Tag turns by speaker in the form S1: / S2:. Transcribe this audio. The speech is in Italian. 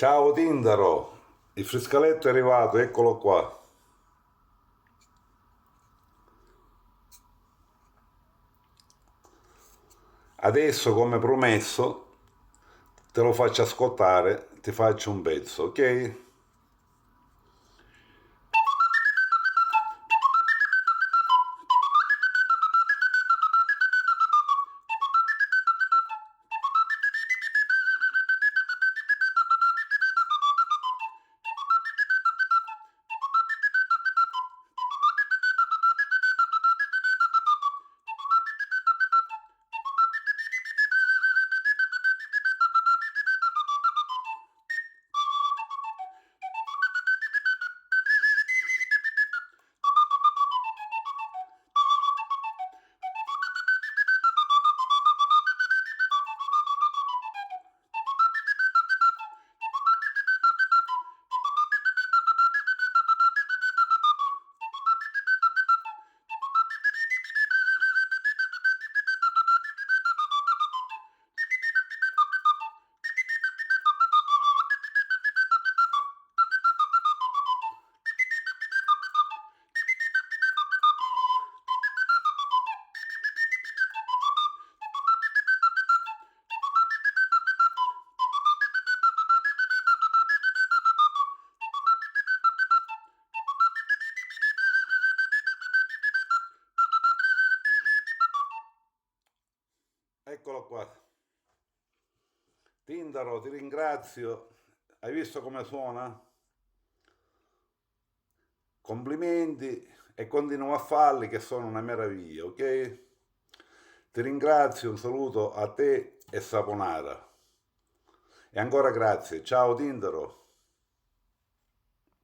S1: Ciao Tindaro, il friscaletto è arrivato, eccolo qua. Adesso, come promesso, te lo faccio ascoltare, ti faccio un pezzo, ok? Eccolo qua. Tindaro, ti ringrazio. Hai visto come suona? Complimenti e continua a farli che sono una meraviglia, ok? Ti ringrazio, un saluto a te e Saponara. E ancora grazie. Ciao Tindaro.